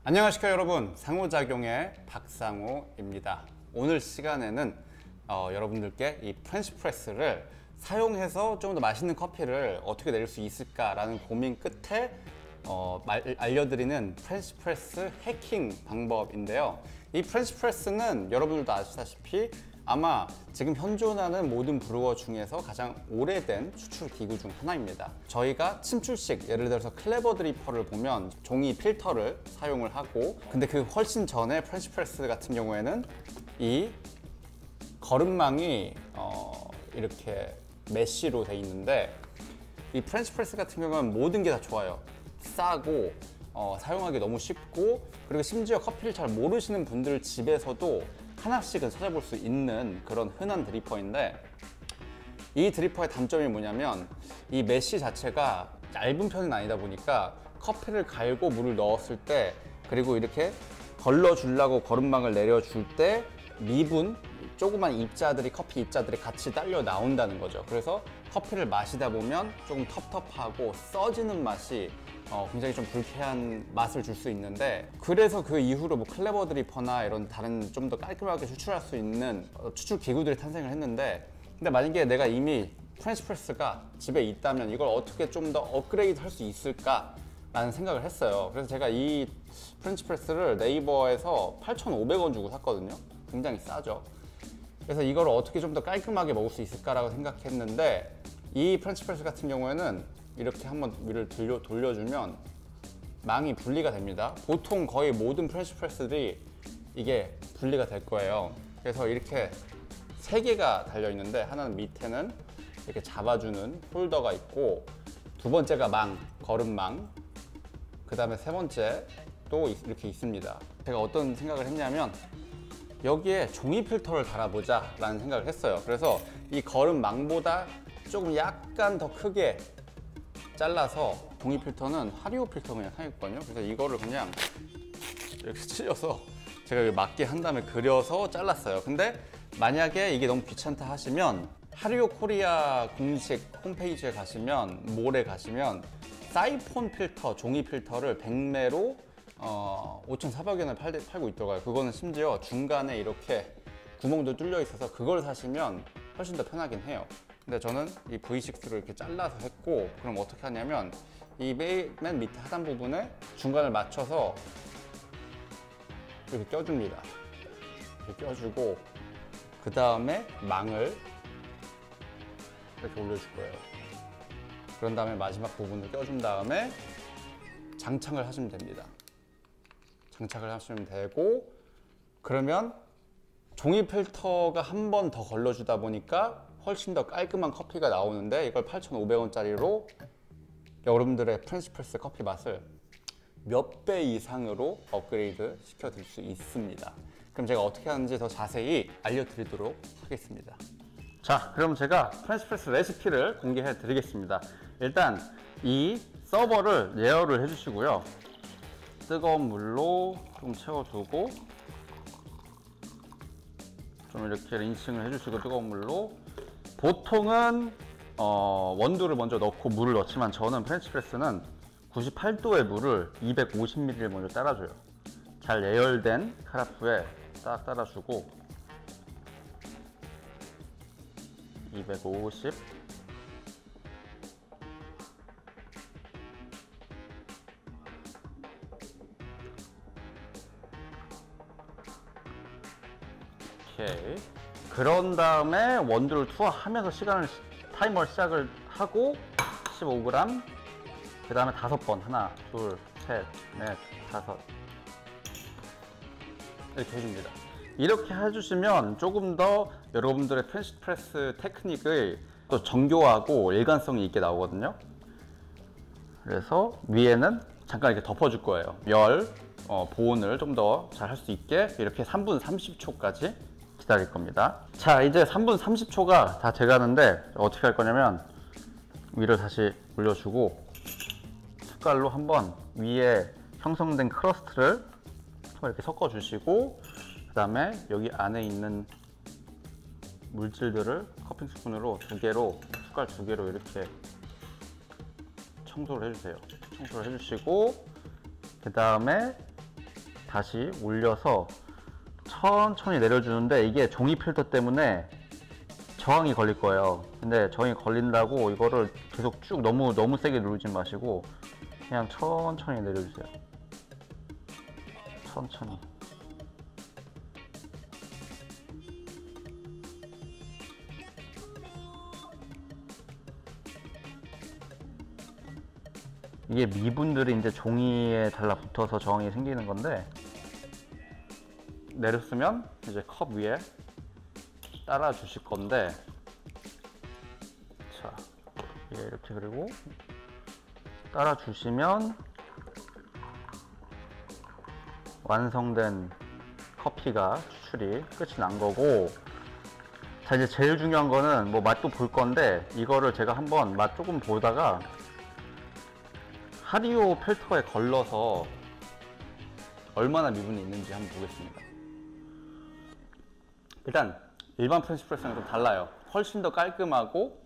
안녕하십니까 여러분, 상호작용의 박상호입니다. 오늘 시간에는 여러분들께 이 프렌치 프레스를 사용해서 좀 더 맛있는 커피를 어떻게 내릴 수 있을까라는 고민 끝에 알려드리는 프렌치 프레스 해킹 방법인데요. 이 프렌치 프레스는 여러분들도 아시다시피 아마 지금 현존하는 모든 브루어 중에서 가장 오래된 추출 기구 중 하나입니다. 저희가 침출식, 예를 들어서 클레버 드리퍼를 보면 종이 필터를 사용을 하고, 근데 그 훨씬 전에 프렌치 프레스 같은 경우에는 이 거름망이 이렇게 메쉬로 돼 있는데, 이 프렌치 프레스 같은 경우는 모든 게 다 좋아요. 싸고 사용하기 너무 쉽고, 그리고 심지어 커피를 잘 모르시는 분들 집에서도 하나씩은 찾아볼 수 있는 그런 흔한 드리퍼인데, 이 드리퍼의 단점이 뭐냐면 이 메쉬 자체가 얇은 편은 아니다 보니까 커피를 갈고 물을 넣었을 때, 그리고 이렇게 걸러주려고 거름망을 내려줄 때 미분, 조그만 입자들이, 커피 입자들이 같이 딸려 나온다는 거죠. 그래서 커피를 마시다 보면 조금 텁텁하고 써지는 맛이 굉장히 좀 불쾌한 맛을 줄 수 있는데, 그래서 그 이후로 뭐 클레버 드리퍼나 이런 다른 좀 더 깔끔하게 추출할 수 있는 추출 기구들이 탄생을 했는데, 근데 만약에 내가 이미 프렌치 프레스가 집에 있다면 이걸 어떻게 좀 더 업그레이드 할 수 있을까 라는 생각을 했어요. 그래서 제가 이 프렌치 프레스를 네이버에서 8,500원 주고 샀거든요. 굉장히 싸죠. 그래서 이걸 어떻게 좀 더 깔끔하게 먹을 수 있을까라고 생각했는데, 이 프렌치 프레스 같은 경우에는 이렇게 한번 위를 돌려주면 망이 분리가 됩니다. 보통 거의 모든 프렌치 프레스들이 이게 분리가 될 거예요. 그래서 이렇게 3개가 달려 있는데, 하나는 밑에는 이렇게 잡아주는 홀더가 있고, 두 번째가 거름망, 그 다음에 세 번째 또 이렇게 있습니다. 제가 어떤 생각을 했냐면, 여기에 종이 필터를 달아보자 라는 생각을 했어요. 그래서 이 거름망보다 조금 약간 더 크게 잘라서, 종이 필터는 하리오 필터 그냥 사용했거든요. 그래서 이거를 그냥 이렇게 찔려서 제가 여기 맞게 한 다음에 그려서 잘랐어요. 근데 만약에 이게 너무 귀찮다 하시면 하리오 코리아 공식 홈페이지에 가시면, 몰에 가시면 사이폰 필터, 종이 필터를 백매로 5,400원에 팔고 있더라고요. 그거는 심지어 중간에 이렇게 구멍도 뚫려 있어서 그걸 사시면 훨씬 더 편하긴 해요. 근데 저는 이 V6를 이렇게 잘라서 했고, 그럼 어떻게 하냐면 이 맨 밑에 하단 부분에 중간을 맞춰서 이렇게 껴줍니다. 이렇게 껴주고, 그 다음에 망을 이렇게 올려줄 거예요. 그런 다음에 마지막 부분을 껴준 다음에 장착을 하시면 됩니다. 장착을 하시면 되고, 그러면 종이 필터가 한 번 더 걸러주다 보니까 훨씬 더 깔끔한 커피가 나오는데, 이걸 8,500원짜리로 여러분들의 프렌치 프레스 커피 맛을 몇 배 이상으로 업그레이드 시켜드릴 수 있습니다. 그럼 제가 어떻게 하는지 더 자세히 알려드리도록 하겠습니다. 자, 그럼 제가 프렌치 프레스 레시피를 공개해 드리겠습니다. 일단 이 서버를 예열을 해주시고요. 뜨거운 물로 좀 채워두고, 좀 이렇게 린싱을 해주시고, 뜨거운 물로. 보통은 원두를 먼저 넣고 물을 넣지만, 저는 프렌치 프레스는 98도의 물을 250ml 먼저 따라줘요. 잘 예열된 카라프에 딱 따라주고, 250, 오케이. 그런 다음에 원두를 투하하면서 타이머를 시작을 하고, 15g, 그 다음에 5번, 하나, 둘, 셋, 넷, 다섯, 이렇게 해줍니다. 이렇게 해주시면 조금 더 여러분들의 프렌치 프레스 테크닉을 또 정교하고 일관성이 있게 나오거든요. 그래서 위에는 잠깐 이렇게 덮어줄 거예요. 보온을 좀 더 잘 할 수 있게 이렇게 3분 30초까지 기다릴 겁니다. 자, 이제 3분 30초가 다 돼가는데 어떻게 할 거냐면, 위를 다시 올려주고 숟갈로 한번 위에 형성된 크러스트를 이렇게 섞어주시고, 그 다음에 여기 안에 있는 물질들을 커핑 스푼으로 숟갈 2개로 이렇게 청소를 해주세요. 청소를 해주시고, 그 다음에 다시 올려서 천천히 내려주는데, 이게 종이 필터 때문에 저항이 걸릴 거예요. 근데 저항이 걸린다고 이거를 계속 쭉 너무 세게 누르지 마시고 그냥 천천히 내려주세요. 천천히. 이게 미분들이 이제 종이에 달라붙어서 저항이 생기는 건데, 내렸으면 이제 컵 위에 따라 주실 건데, 자, 이렇게, 그리고 따라 주시면 완성된 커피가 추출이 끝이 난 거고, 자, 이제 제일 중요한 거는 뭐 맛도 볼 건데, 이거를 제가 한번 맛 조금 보다가 하디오 필터에 걸러서 얼마나 미분이 있는지 한번 보겠습니다. 일단 일반 프렌치프레스랑 좀 달라요. 훨씬 더 깔끔하고,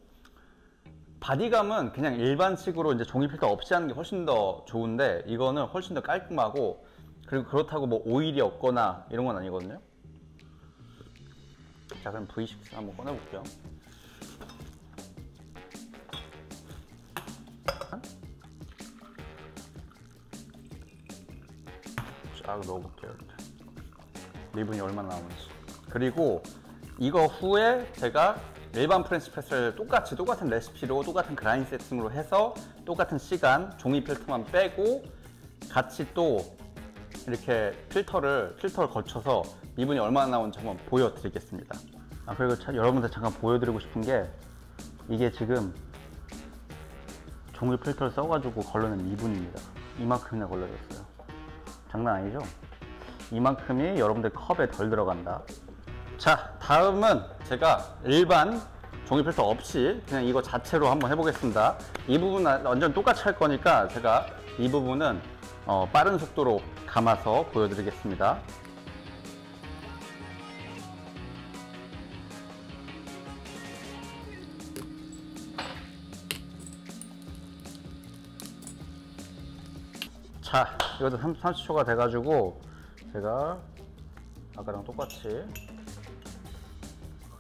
바디감은 그냥 일반식으로 이제 종이 필터 없이 하는 게 훨씬 더 좋은데, 이거는 훨씬 더 깔끔하고, 그리고 그렇다고 뭐 오일이 없거나 이런 건 아니거든요. 자, 그럼 V6 한번 꺼내볼게요. 쫙 넣어볼게요. 이렇게. 미분이 얼마나 나오는지. 그리고 이거 후에 제가 일반 프렌치프레스를 똑같은 레시피로 똑같은 그라인 세팅으로 해서 똑같은 시간 종이 필터만 빼고 같이 또 이렇게 필터를 거쳐서 미분이 얼마나 나오는지 한번 보여드리겠습니다. 그리고 여러분들 잠깐 보여드리고 싶은 게, 이게 지금 종이 필터를 써가지고 걸러낸 미분입니다. 이만큼이나 걸러졌어요. 장난 아니죠? 이만큼이 여러분들 컵에 덜 들어간다. 자, 다음은 제가 일반 종이 필터 없이 그냥 이거 자체로 한번 해보겠습니다. 이 부분은 완전 똑같이 할 거니까 제가 이 부분은 빠른 속도로 감아서 보여드리겠습니다. 자, 이것도 30초가 돼가지고 제가 아까랑 똑같이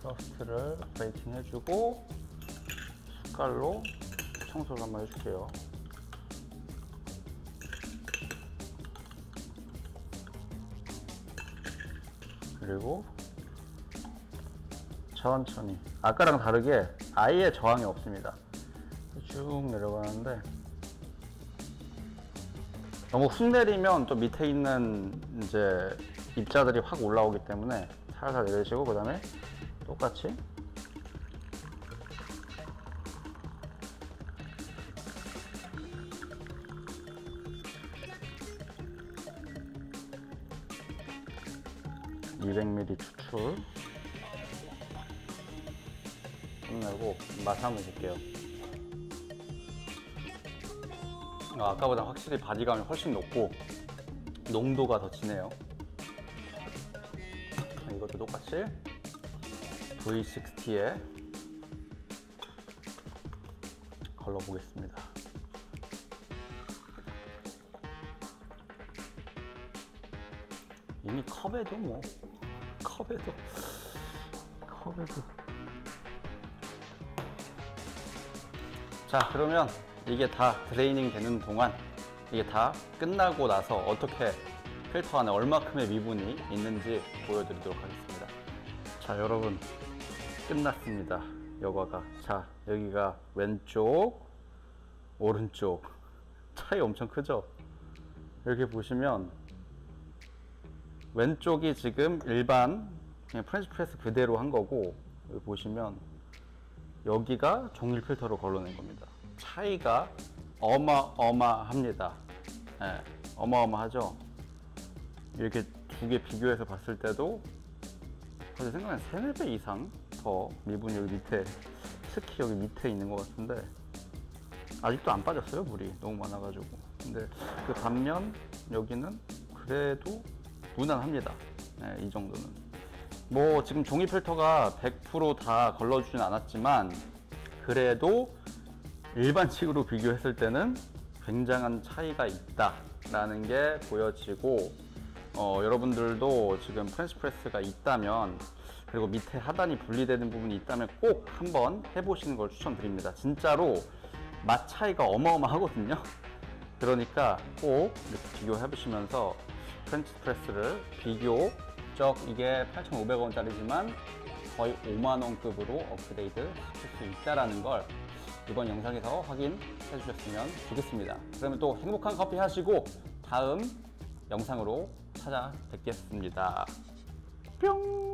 크러스트를 베이킹 해주고 숟갈로 청소를 한번 해줄게요. 그리고 천천히, 아까랑 다르게 아예 저항이 없습니다. 쭉 내려가는데, 너무 훅 내리면 또 밑에 있는 이제 입자들이 확 올라오기 때문에 살살 내리시고, 그 다음에 똑같이 (200ml) 추출 끝내고 맛 한번 볼게요. 아까보다 확실히 바디감이 훨씬 높고 농도가 더 진해요. 이것도 똑같이 V60에 걸러보겠습니다. 이미 컵에도 자, 그러면 이게 다 드레이닝 되는 동안, 이게 다 끝나고 나서 어떻게 필터 안에 얼마큼의 미분이 있는지 보여드리도록 하겠습니다. 자, 여러분, 끝났습니다. 여과가. 자, 여기가 왼쪽, 오른쪽 차이 엄청 크죠? 이렇게 보시면 왼쪽이 지금 일반 그냥 프렌치 프레스 그대로 한 거고, 여기 보시면 여기가 종일 필터로 걸러낸 겁니다. 차이가 어마어마합니다. 네, 어마어마하죠? 이렇게 두 개 비교해서 봤을 때도 제 생각엔 3-4배 이상 더 미분이 여기 밑에, 특히 여기 밑에 있는 것 같은데, 아직도 안 빠졌어요, 물이 너무 많아가지고. 근데 그 반면 여기는 그래도 무난합니다. 네, 이 정도는. 뭐 지금 종이 필터가 100% 다 걸러주진 않았지만, 그래도 일반식으로 비교했을 때는 굉장한 차이가 있다라는 게 보여지고, 여러분들도 지금 프렌치 프레스가 있다면, 그리고 밑에 하단이 분리되는 부분이 있다면 꼭 한번 해보시는 걸 추천드립니다. 진짜로 맛 차이가 어마어마하거든요. 그러니까 꼭 이렇게 비교해 보시면서 프렌치 프레스를 비교적, 이게 8,500원짜리지만 거의 5만원급으로 업그레이드 시킬 수 있다는 걸 이번 영상에서 확인해 주셨으면 좋겠습니다. 그러면 또 행복한 커피 하시고 다음 영상으로 찾아뵙겠습니다. 뿅!